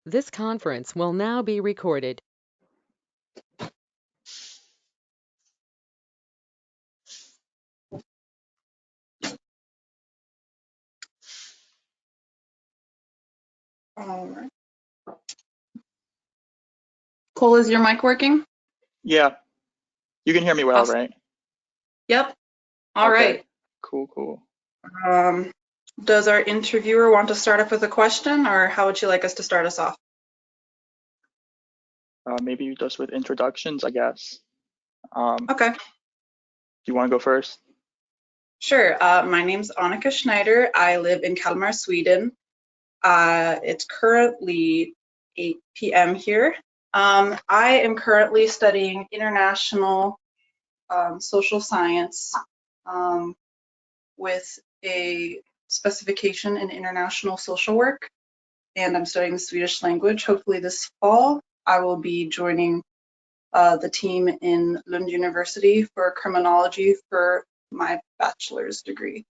This conference will now be recorded. All right. Cole, is your mic working? Yeah, you can hear me well, Awesome. right? Yep. All Okay. right. Cool. Does our interviewer want to start off with a question, or how would you like us to start us off? Maybe just with introductions, I guess. Okay. Do you want to go first? Sure. My name's Annika Schneider. I live in Kalmar, Sweden. It's currently 8 p.m. here. I am currently studying international social science with a specification in international social work, and I'm studying the Swedish language. Hopefully this fall, I will be joining the team in Lund University for criminology for my bachelor's degree.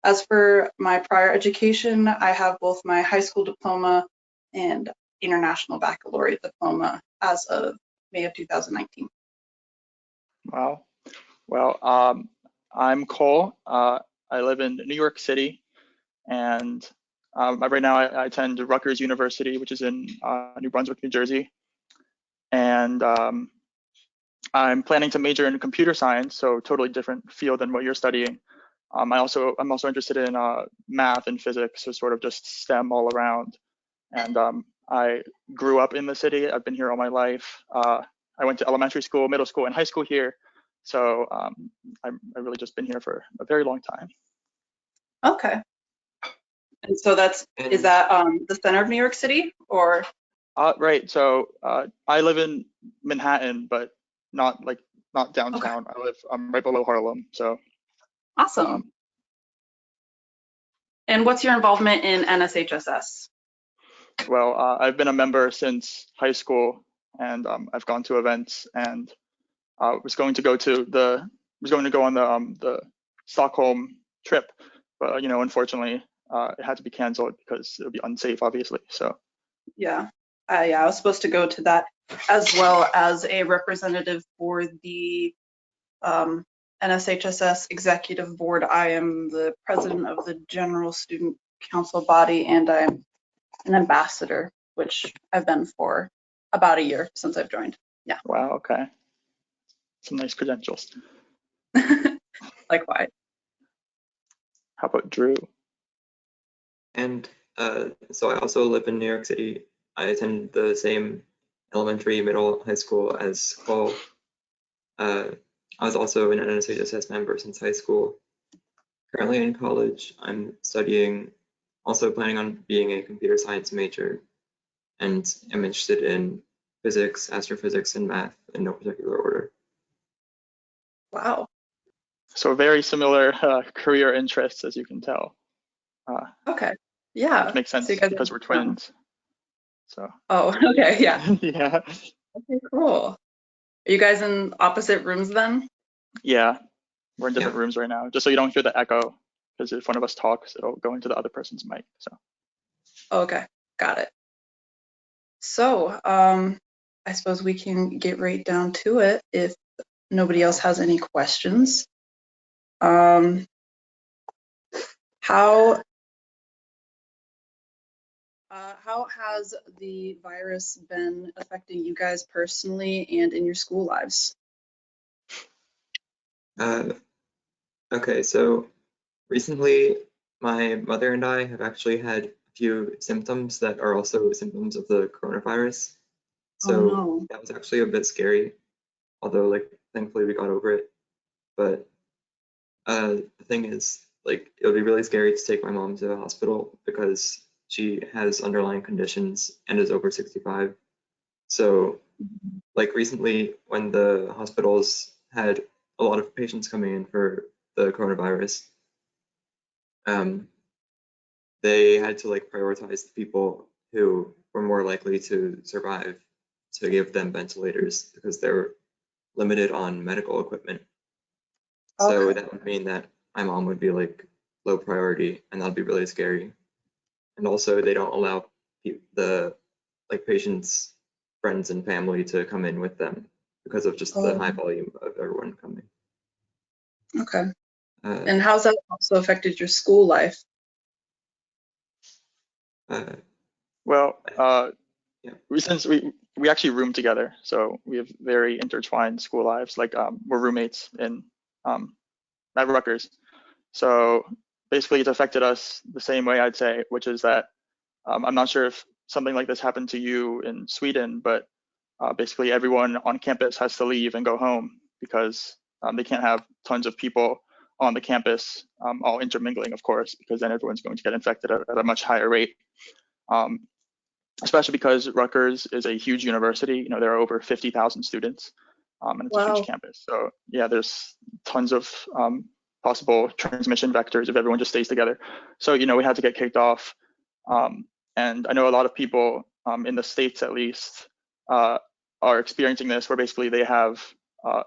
As for my prior education, I have both my high school diploma and international baccalaureate diploma as of May of 2019. Wow. Well, I'm Cole. I live in New York City, and right now I attend Rutgers University, which is in New Brunswick, New Jersey. And I'm planning to major in computer science, so totally different field than what you're studying. I'm also interested in math and physics, so sort of just STEM all around. And I grew up in the city. I've been here all my life. I went to elementary school, middle school, and high school here. So I've really just been here for a very long time. Okay. And so is that the center of New York City, or? Right. So I live in Manhattan, but not downtown. Okay. I live right below Harlem. So Awesome. And what's your involvement in NSHSS? Well, I've been a member since high school, and I've gone to events, and was going to go on the Stockholm trip, but unfortunately, it had to be canceled because it would be unsafe, obviously. So Yeah. Yeah, I was supposed to go to that, as well as a representative for the NSHSS Executive Board. I am the president of the General Student Council body, and I'm an ambassador, which I've been for about a year since I've joined. Yeah. wow, okay, some nice credentials. Likewise. How about Drew? And so I also live in New York City. I attend the same elementary, middle, high school as Cole. I was also an NSHSS member since high school. Currently in college, I'm studying, also planning on being a computer science major, and am interested in physics, astrophysics, and math in no particular order. Wow. So very similar career interests, as you can tell. Okay. Yeah. Which makes sense So because we're twins. So. Oh, okay. Yeah. Yeah. Okay, cool. Are you guys in opposite rooms then? Yeah, we're in different rooms right now, just so you don't hear the echo, because if one of us talks, it'll go into the other person's mic. So. Okay, got it. So, I suppose we can get right down to it if nobody else has any questions. How has the virus been affecting you guys personally and in your school lives? Okay, so recently my mother and I have actually had a few symptoms that are also symptoms of the coronavirus. So Oh, no. that was actually a bit scary, although like thankfully we got over it. But the thing is, like, it would be really scary to take my mom to the hospital because she has underlying conditions and is over 65. So like recently when the hospitals had a lot of patients coming in for the coronavirus, they had to like prioritize the people who were more likely to survive to give them ventilators because they're limited on medical equipment. So that would mean that my mom would be like low priority, and that'd be really scary. And also they don't allow the like patients, friends, and family to come in with them because of just the high volume of everyone coming. Okay. And how's that also affected your school life? Well, yeah. since we actually room together, so we have very intertwined school lives. Like we're roommates in at Rutgers. So basically, it's affected us the same way, I'd say, which is that I'm not sure if something like this happened to you in Sweden, but basically everyone on campus has to leave and go home because they can't have tons of people on the campus, all intermingling, of course, because then everyone's going to get infected at a much higher rate. Especially because Rutgers is a huge university. You know, there are over 50,000 students, and it's a huge campus. So yeah, there's tons of possible transmission vectors if everyone just stays together. So you know, we had to get kicked off, and I know a lot of people in the States, at least, are experiencing this, where basically they have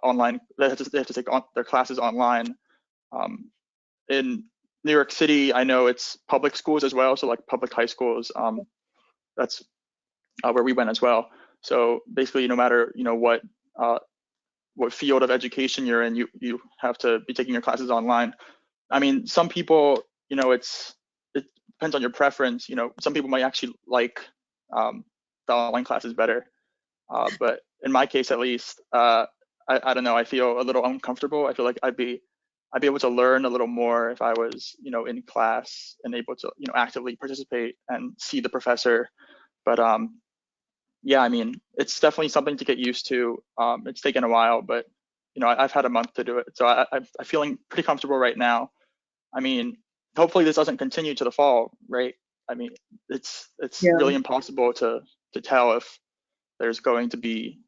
online. They have to take their classes online. In New York City, I know it's public schools as well, so like public high schools. That's where we went as well. So basically, no matter what field of education you're in, you have to be taking your classes online. I mean, some people, it depends on your preference. You know, some people might actually like the online classes better, but in my case, at least, I don't know. I feel a little uncomfortable. I feel like I'd be able to learn a little more if I was, in class and able to, actively participate and see the professor. But yeah, I mean, it's definitely something to get used to. It's taken a while, but I've had a month to do it, so I'm feeling pretty comfortable right now. I mean, hopefully this doesn't continue to the fall, right? I mean, it's really impossible to tell if there's going to be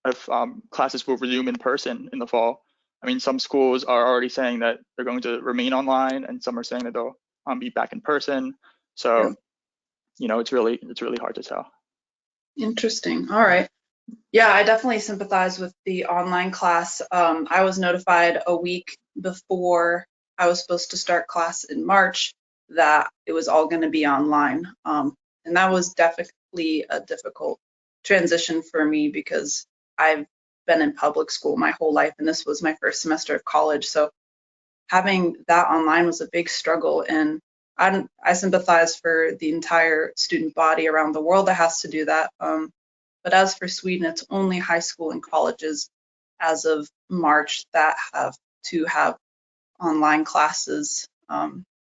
if classes will resume in person in the fall. I mean, some schools are already saying that they're going to remain online, and some are saying that they'll be back in person. So, it's really hard to tell. Interesting. All right. Yeah, I definitely sympathize with the online class. I was notified a week before I was supposed to start class in March that it was all going to be online. And that was definitely a difficult transition for me because I've been in public school my whole life, and this was my first semester of college. So having that online was a big struggle. And I sympathize for the entire student body around the world that has to do that. But as for Sweden, it's only high school and colleges as of March that have to have online classes,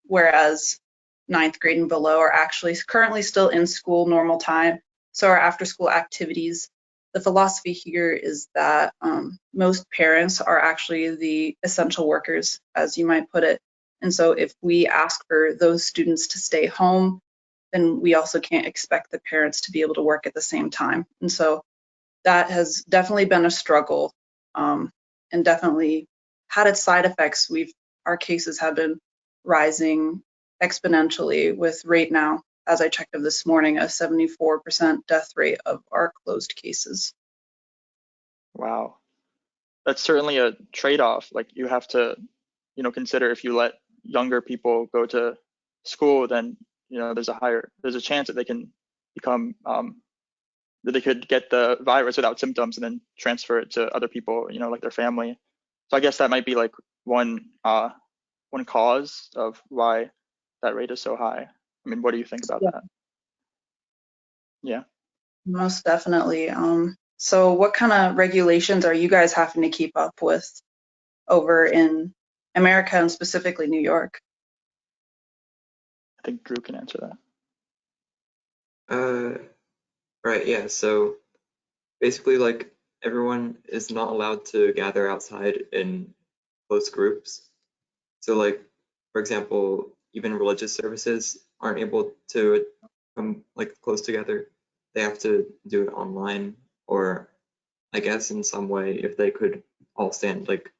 whereas ninth grade and below are actually currently still in school normal time. So our after school activities, the philosophy here is that most parents are actually the essential workers, as you might put it. And so if we ask for those students to stay home, then we also can't expect the parents to be able to work at the same time. And so that has definitely been a struggle, and definitely had its side effects. Our cases have been rising exponentially with rate now, as I checked of this morning, a 74% death rate of our closed cases. Wow. That's certainly a trade-off. Like you have to, consider if you let younger people go to school, then, there's a chance that they can become, that they could get the virus without symptoms and then transfer it to other people, like their family. So I guess that might be like one cause of why that rate is so high. I mean, what do you think about that? Yeah. Most definitely. So what kind of regulations are you guys having to keep up with over in America and specifically New York? I think Drew can answer that. Right, yeah, so basically like everyone is not allowed to gather outside in close groups. So like, for example, even religious services aren't able to come like close together. They have to do it online, or I guess in some way, if they could all stand like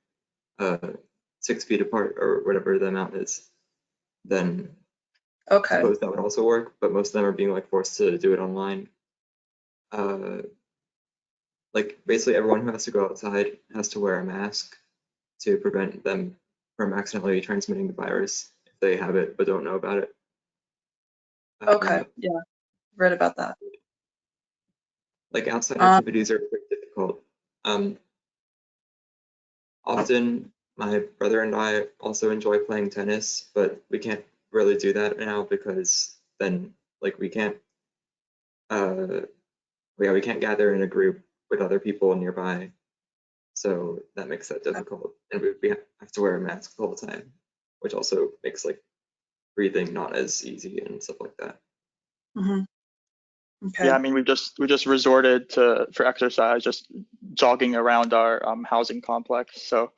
6 feet apart or whatever the amount is, then I suppose that would also work, but most of them are being like forced to do it online. Like basically everyone who has to go outside has to wear a mask to prevent them from accidentally transmitting the virus if they have it but don't know about it. Okay, yeah, read about that. Like outside Um, activities are quite difficult. Often my brother and I also enjoy playing tennis, but we can't really do that now because then like we can't yeah, we can't gather in a group with other people nearby. So that makes that difficult. And we have to wear a mask the whole time, which also makes like breathing not as easy and stuff like that. mhm, Yeah, okay. I mean, we just resorted to for exercise, just jogging around our housing complex. So,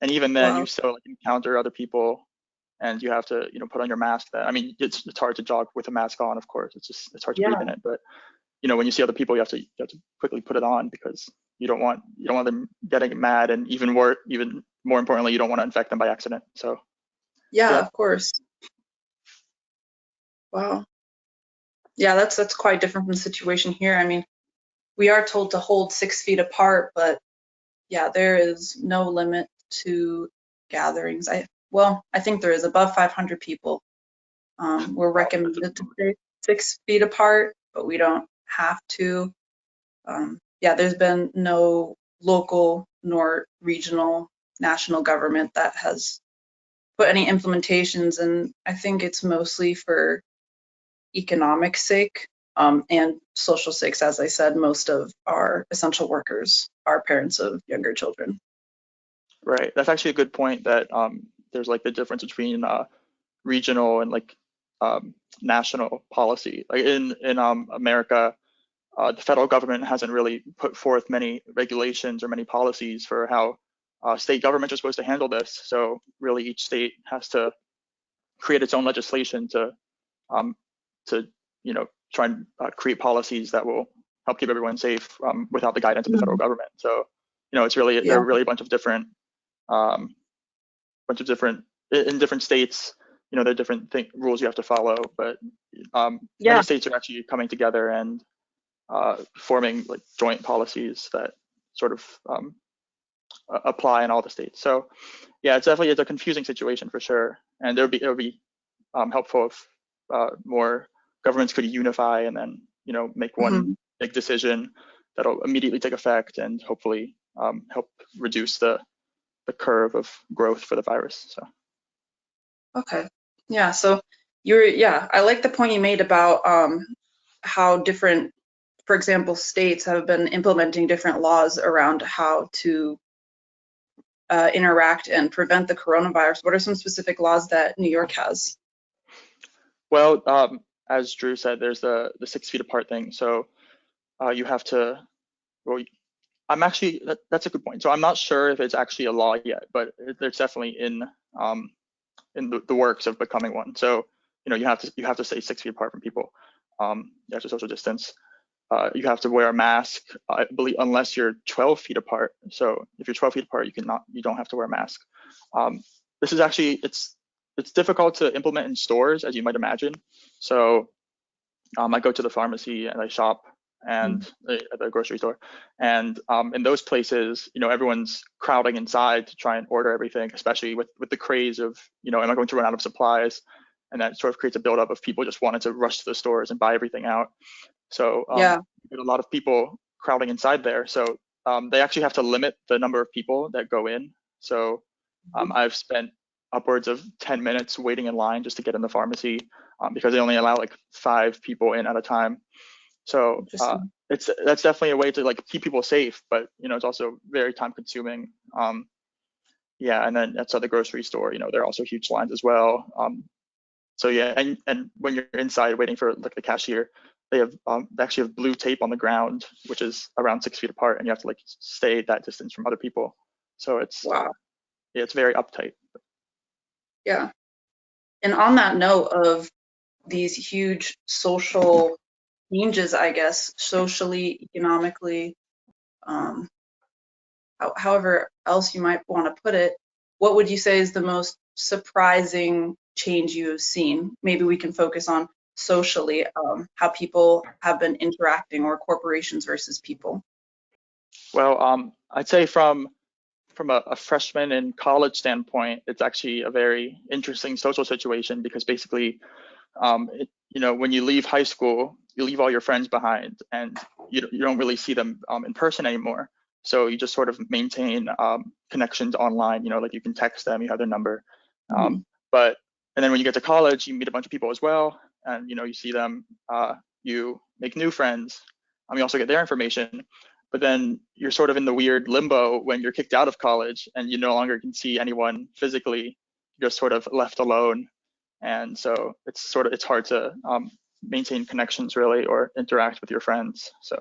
and even then, you Wow. still like encounter other people, and you have to put on your mask. That I mean, it's hard to jog with a mask on, of course. It's hard to breathe in Yeah. it. But when you see other people, you have to quickly put it on because you don't want them getting mad, and even more importantly, you don't want to infect them by accident. So Yeah, yeah, of course. Wow. Yeah, that's quite different from the situation here. I mean, we are told to hold 6 feet apart, but yeah, there is no limit to gatherings. I think there is above 500 people. We're wow, that's recommended to stay 6 feet apart, but we don't have to. Yeah, there's been no local nor regional national government that has put any implementations, and I think it's mostly for economic sake and social sakes. As I said, most of our essential workers are parents of younger children. right. That's actually a good point. That there's like the difference between regional and like national policy. Like in America, the federal government hasn't really put forth many regulations or many policies for how state governments are supposed to handle this. So really, each state has to create its own legislation um, to try and create policies that will help keep everyone safe without the guidance of the federal Mhm. government. So it's really there Yeah, are really a um, bunch of different in different states. There are different rules you have to follow, but many yeah, states are actually coming together and forming like joint policies that sort of apply in all the states. So yeah, it's a confusing situation for sure, and it would be helpful if more governments could unify and then make one mhm. big decision that'll immediately take effect and hopefully help reduce the curve of growth for the virus. So Okay. Yeah, so yeah, I like the point you made about how different, for example, states have been implementing different laws around how to interact and prevent the coronavirus. What are some specific laws that New York has? well, as Drew said, there's the 6 feet apart thing. So you have to. Well, I'm actually that's a good point. So I'm not sure if it's actually a law yet, but it's definitely in the works of becoming one. So you have to stay 6 feet apart from people. You have to social distance. You have to wear a mask, I believe, unless you're 12 feet apart. So if you're 12 feet apart, you don't have to wear a mask. Um, this is actually it's difficult to implement in stores, as you might imagine. So I go to the pharmacy and I shop and at the grocery store, and in those places, everyone's crowding inside to try and order everything, especially with the craze of, am I going to run out of supplies? And that sort of creates a buildup of people just wanting to rush to the stores and buy everything out. So Yeah. a lot of people crowding inside there. So they actually have to limit the number of people that go in. So I've spent upwards of 10 minutes waiting in line just to get in the pharmacy because they only allow like 5 people in at a time. So Interesting. that's definitely a way to like keep people safe, but it's also very time consuming. Yeah, and then at the grocery store, there are also huge lines as well. So yeah, and when you're inside waiting for like the cashier, they actually have blue tape on the ground, which is around 6 feet apart, and you have to like stay that distance from other people. So Wow. yeah, it's very uptight. Yeah. And on that note of these huge social changes, I guess, socially, economically, um, however else you might want to put it, what would you say is the most surprising change you have seen? Maybe we can focus on socially, how people have been interacting, or corporations versus people. Well, I'd say from a freshman in college standpoint, it's actually a very interesting social situation because basically, when you leave high school, you leave all your friends behind, and you don't really see them in person anymore. So you just sort of maintain connections online. Like you can text them, you have their number. But and then when you get to college, you meet a bunch of people as well, and you see them. You make new friends. You also get their information. But then you're sort of in the weird limbo when you're kicked out of college and you no longer can see anyone physically. You're just sort of left alone, and so it's hard to maintain connections really or interact with your friends. So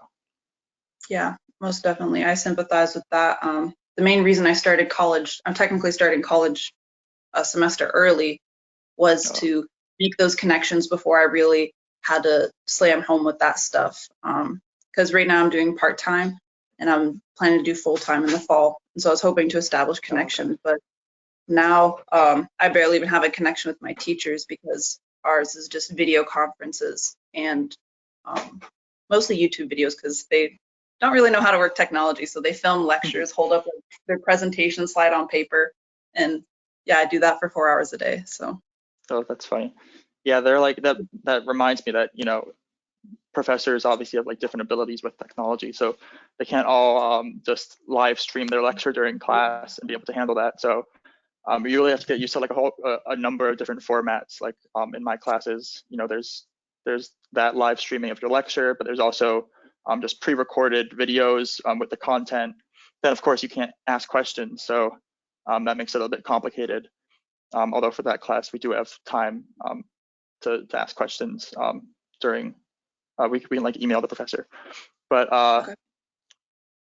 Yeah, most definitely. I sympathize with that. The main reason I started college, I'm technically starting college a semester early, was to make those connections before I really had to slam home with that stuff. Because right now I'm doing part-time and I'm planning to do full-time in the fall. And so I was hoping to establish connections, but now I barely even have a connection with my teachers because ours is just video conferences and mostly YouTube videos because they don't really know how to work technology. So they film lectures, hold up their presentation slide on paper, and yeah, I do that for 4 hours a day. So. Oh, that's funny. Yeah, they're like that. That reminds me that professors obviously have like different abilities with technology, so they can't all just live stream their lecture during class and be able to handle that. So you really have to get used to like a number of different formats. Like in my classes, there's that live streaming of your lecture, but there's also just pre-recorded videos with the content. Then of course you can't ask questions, so that makes it a little bit complicated. Although for that class we do have time to ask questions during. We can like email the professor, but Okay.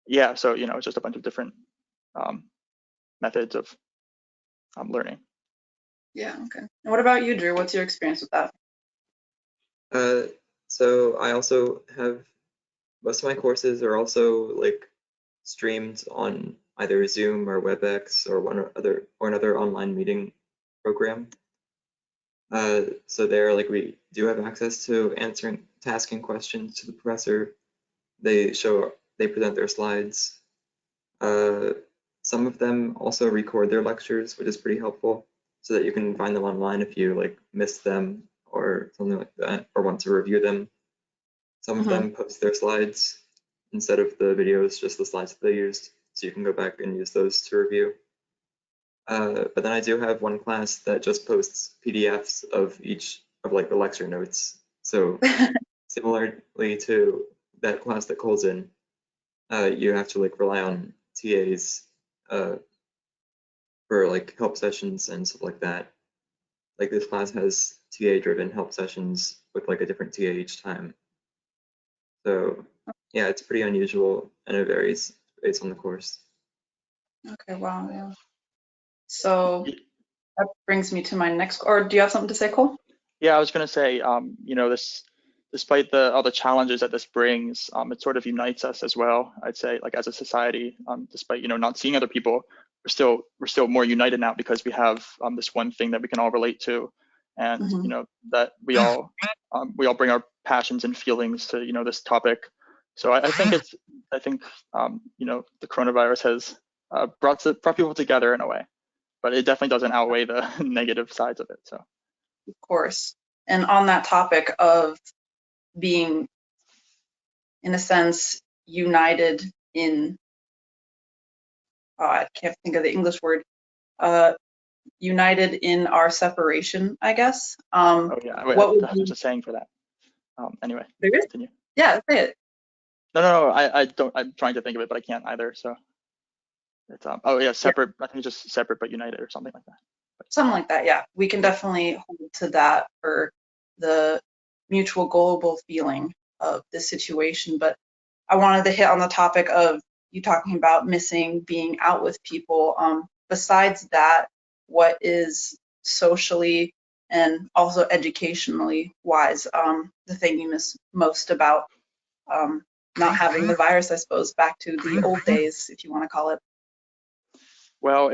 yeah. So it's just a bunch of different methods of learning. Yeah. Okay. And what about you, Drew? What's your experience with that? So I also have, most of my courses are also like streamed on either Zoom or WebEx or another online meeting program. So there, like, we do have access to asking questions to the professor. They present their slides. Some of them also record their lectures, which is pretty helpful, so that you can find them online if you like missed them or something like that, or want to review them. Some of them post their slides instead of the videos, just the slides that they used, so you can go back and use those to review. But then I do have one class that just posts PDFs of each of like the lecture notes. So similarly to that class that Cole's in, you have to like rely on TAs for like help sessions and stuff like that. Like this class has TA-driven help sessions with like a different TA each time. So yeah, it's pretty unusual and it varies based on the course. Okay. Wow. Yeah. So that brings me to my next. Or do you have something to say, Cole? Yeah, I was going to say, this, despite all the challenges that this brings, it sort of unites us as well. I'd say, like as a society, despite not seeing other people, we're still more united now because we have this one thing that we can all relate to, and that we all bring our passions and feelings to this topic. So I think the coronavirus has brought people together in a way, but it definitely doesn't outweigh the negative sides of it. So. Of course. And on that topic of being, in a sense, united in, I can't think of the English word, united in our separation, I guess. Oh yeah, wait, What would there's be, a saying for that. Anyway, there is? continue. Yeah, say it. No, I don't. I'm trying to think of it, but I can't either. So it's oh yeah, separate. I think it's just separate but united or something like that. Something like that, yeah. We can definitely hold to that for the mutual global feeling of this situation. But I wanted to hit on the topic of you talking about missing being out with people. Besides that, what is socially and also educationally wise the thing you miss most about not having the virus, I suppose, back to the old days, if you want to call it? Well,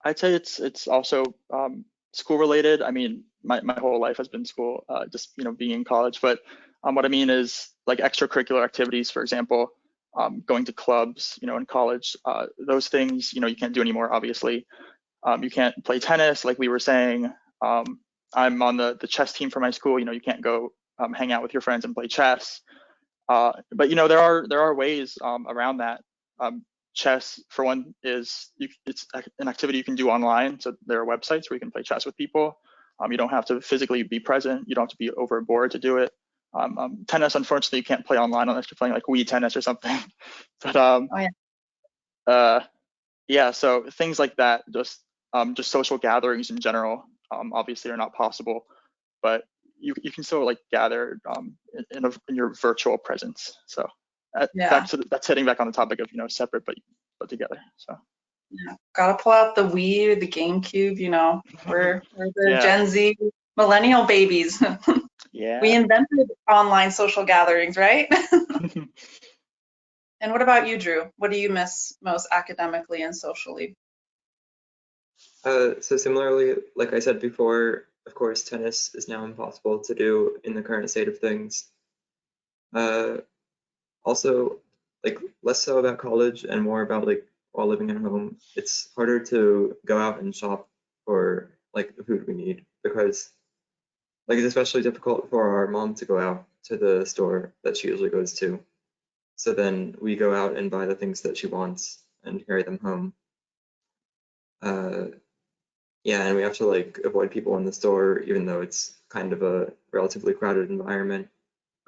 I'd say it's also school related. I mean, my whole life has been school, just being in college. But what I mean is like extracurricular activities, for example, going to clubs, in college. Those things, you can't do anymore. Obviously, you can't play tennis, like we were saying. I'm on the chess team for my school. You can't go hang out with your friends and play chess. But there are ways around that. Chess, for one, it's an activity you can do online. So there are websites where you can play chess with people. You don't have to physically be present. You don't have to be over a board to do it. Tennis, unfortunately, you can't play online unless you're playing like Wii tennis or something. But Oh yeah. yeah, so things like that, just social gatherings in general, obviously are not possible, but you can still like gather in your virtual presence. So Yeah. that's hitting back on the topic of separate but together. So Yeah. Gotta pull out the Wii or the GameCube. We're the yeah, Gen Z millennial babies. We yeah. invented online social gatherings, right? And what about you, Drew? What do you miss most academically and socially? So similarly, like I said before, of course, tennis is now impossible to do in the current state of things. Also, like less so about college and more about like while living at home, it's harder to go out and shop for like the food we need because like it's especially difficult for our mom to go out to the store that she usually goes to. So then we go out and buy the things that she wants and carry them home. Uh, yeah, and we have to like avoid people in the store, even though it's kind of a relatively crowded environment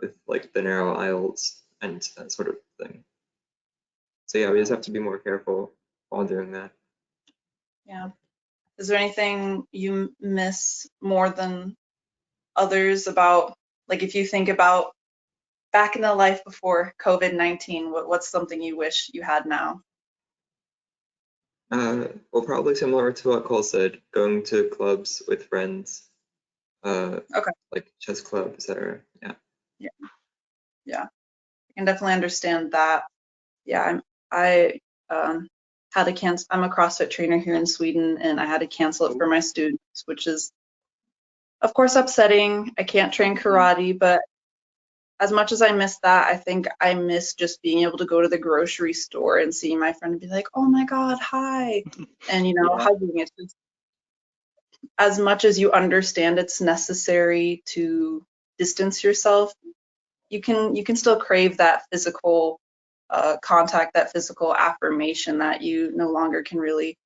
with like the narrow aisles and that sort of thing. So yeah, we just have to be more careful while doing that. Yeah. Is there anything you miss more than others about, like, if you think about back in the life before COVID-19, what's something you wish you had now? Well, probably similar to what Cole said, going to clubs with friends, Okay. like chess club, etc. Yeah. Yeah. Yeah. I can definitely understand that. Yeah. I had to cancel. I'm a CrossFit trainer here in Sweden, and I had to cancel it for my students, which is, of course, upsetting. I can't train karate, but as much as I miss that, I think I miss just being able to go to the grocery store and seeing my friend and be like, "Oh my God, hi," and Yeah, hugging. It's just, as much as you understand it's necessary to distance yourself, you can still crave that physical contact, that physical affirmation that you no longer can really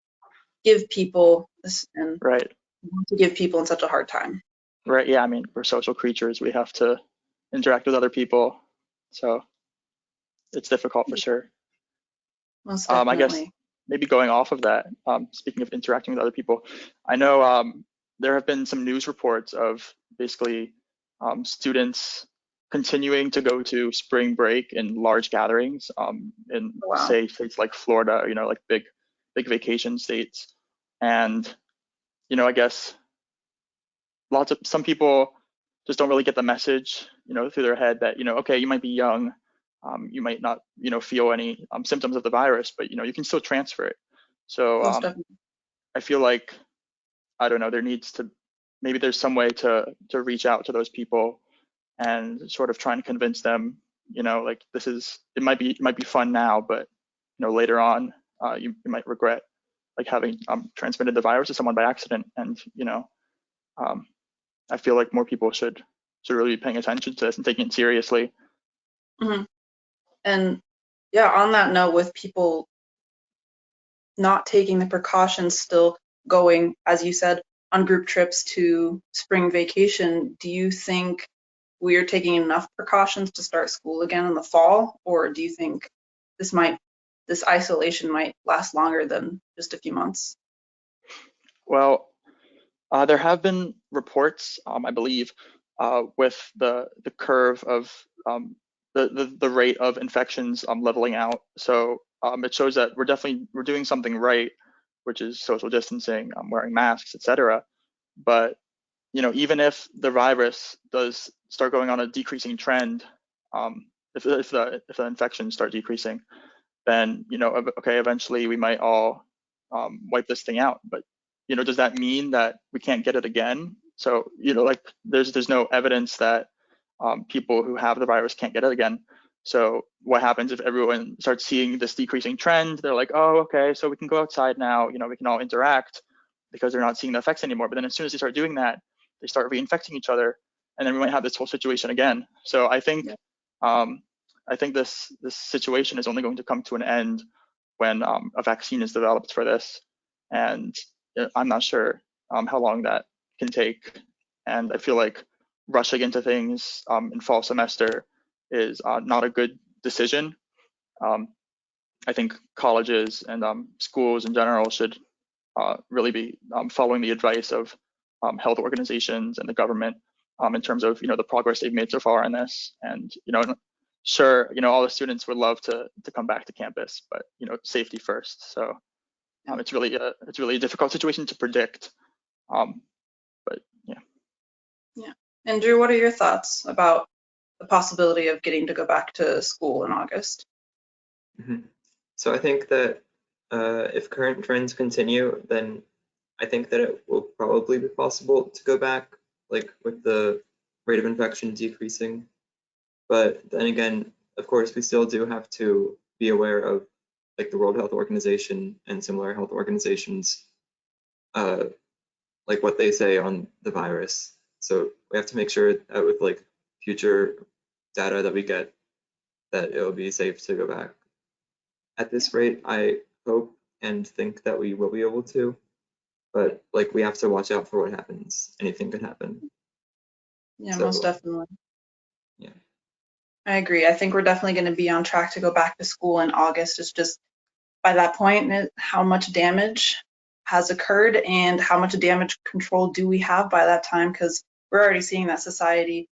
give people, and right, want to give people in such a hard time. right. Yeah, I mean, we're social creatures. We have to interact with other people, so it's difficult for sure. Most I guess definitely. maybe going off of that, speaking of interacting with other people, I know there have been some news reports of basically students continuing to go to spring break in large gatherings in Oh, wow. say states like Florida, like big vacation states. And I guess some people just don't really get the message, through their head that, okay, you might be young, you might not, feel any symptoms of the virus, but you can still transfer it. So Most definitely. I feel like, I don't know, maybe there's some way to reach out to those people and sort of try and convince them, like it might be fun now, but later on, you might regret like having transmitted the virus to someone by accident, and um, I feel like more people should really be paying attention to this and taking it seriously. Hmm. And yeah, on that note, with people not taking the precautions, still going, as you said, on group trips to spring vacation, do you think we are taking enough precautions to start school again in the fall, or do you think this isolation might last longer than just a few months? Well, there have been reports, I believe, with the curve of the rate of infections leveling out. So it shows that we're doing something right, which is social distancing, wearing masks, etc. But even if the virus does start going on a decreasing trend, if the infections start decreasing, then okay, eventually we might all wipe this thing out. But does that mean that we can't get it again? So like there's no evidence that people who have the virus can't get it again. So what happens if everyone starts seeing this decreasing trend? They're like, oh, okay, so we can go outside now. We can all interact because they're not seeing the effects anymore. But then as soon as they start doing that, they start reinfecting each other, and then we might have this whole situation again. So I think Yeah. I think this situation is only going to come to an end when a vaccine is developed for this, and I'm not sure how long that can take. And I feel like rushing into things in fall semester is not a good decision. I think colleges and schools in general should really be following the advice of health organizations and the government in terms of the progress they've made so far in this. And sure, all the students would love to come back to campus, but safety first. So it's really a difficult situation to predict. But yeah. Yeah. And Drew, what are your thoughts about the possibility of getting to go back to school in August? So I think that if current trends continue, then I think that it will probably be possible to go back, like with the rate of infection decreasing. But then again, of course, we still do have to be aware of like the World Health Organization and similar health organizations, like what they say on the virus. So we have to make sure that with like future data that we get, that it will be safe to go back. At this rate, I hope and think that we will be able to, but like we have to watch out for what happens. Anything could happen. Yeah, So, most definitely. yeah. I agree. I think we're definitely going to be on track to go back to school in August. It's just by that point, how much damage has occurred and how much damage control do we have by that time? Because we're already seeing that society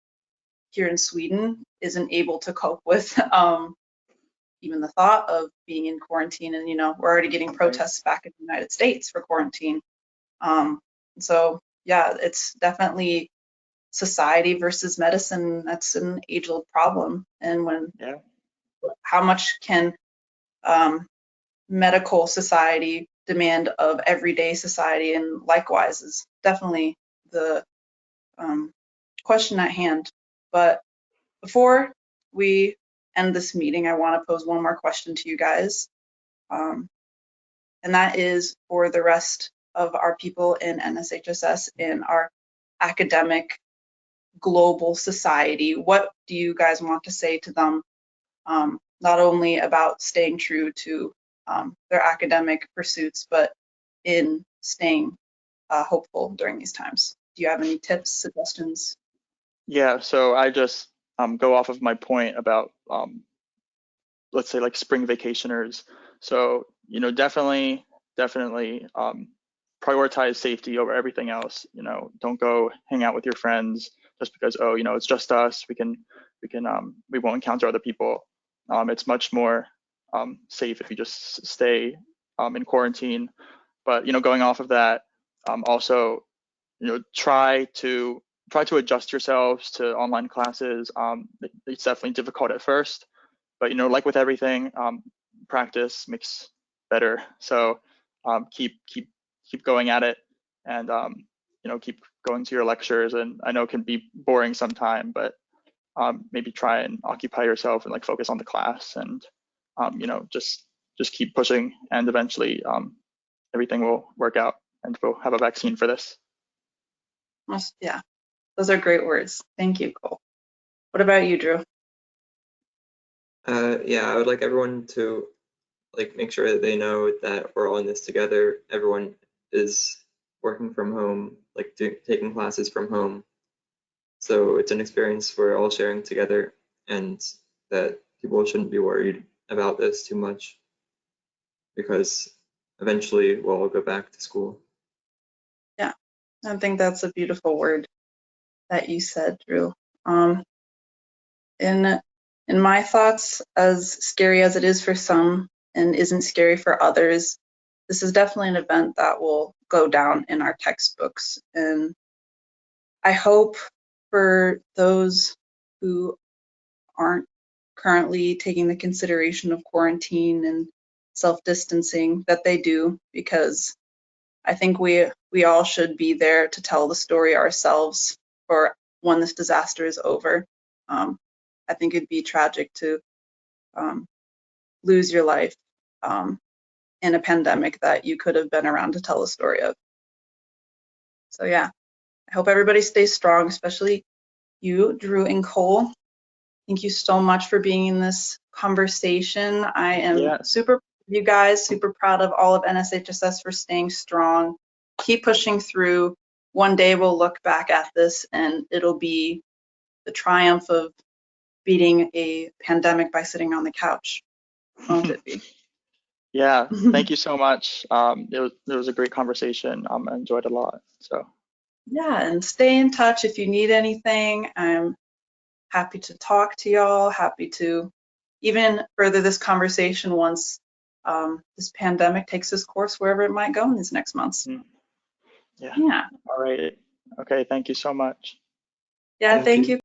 here in Sweden isn't able to cope with even the thought of being in quarantine. And, we're already getting protests back in the United States for quarantine. So, yeah, it's definitely society versus medicine. That's an age-old problem. And how much can medical society demand of everyday society, and likewise is definitely the question at hand. But before we end this meeting, I want to pose one more question to you guys. And that is for the rest of our people in NSHSS in our academic global society. What do you guys want to say to them, not only about staying true to their academic pursuits, but in staying hopeful during these times? Do you have any tips, suggestions? Yeah, so I just go off of my point about let's say like spring vacationers. So definitely prioritize safety over everything else. Don't go hang out with your friends just because it's just us. We won't encounter other people. It's much more safe if you just stay in quarantine. But going off of that, also try to adjust yourselves to online classes. It's definitely difficult at first, but like with everything, practice makes better. So keep going at it, and keep going to your lectures. And I know it can be boring sometime, but maybe try and occupy yourself and like focus on the class, and just keep pushing, and eventually everything will work out, and we'll have a vaccine for this. Yeah, those are great words. Thank you, Cole. What about you, Drew? Yeah, I would like everyone to like make sure that they know that we're all in this together. Everyone is working from home, like taking classes from home. So it's an experience we're all sharing together, and that people shouldn't be worried about this too much, because eventually we'll all go back to school. Yeah, I think that's a beautiful word that you said, Drew. In my thoughts, as scary as it is for some and isn't scary for others, this is definitely an event that will go down in our textbooks. And I hope for those who aren't currently taking the consideration of quarantine and self-distancing that they do, because I think we all should be there to tell the story ourselves for when this disaster is over. I think it'd be tragic to lose your life in a pandemic that you could have been around to tell the story of. So yeah, I hope everybody stays strong, especially you, Drew and Cole. Thank you so much for being in this conversation. I am Yes. super proud of you guys, super proud of all of NSHSS for staying strong. Keep pushing through. One day we'll look back at this and it'll be the triumph of beating a pandemic by sitting on the couch, won't it be? Yeah, thank you so much. It was a great conversation. I enjoyed it a lot. So Yeah, and stay in touch if you need anything. I'm happy to talk to y'all, happy to even further this conversation once this pandemic takes its course wherever it might go in these next months. yeah. Yeah. All right. Okay, thank you so much. Yeah, Thank thank you. you.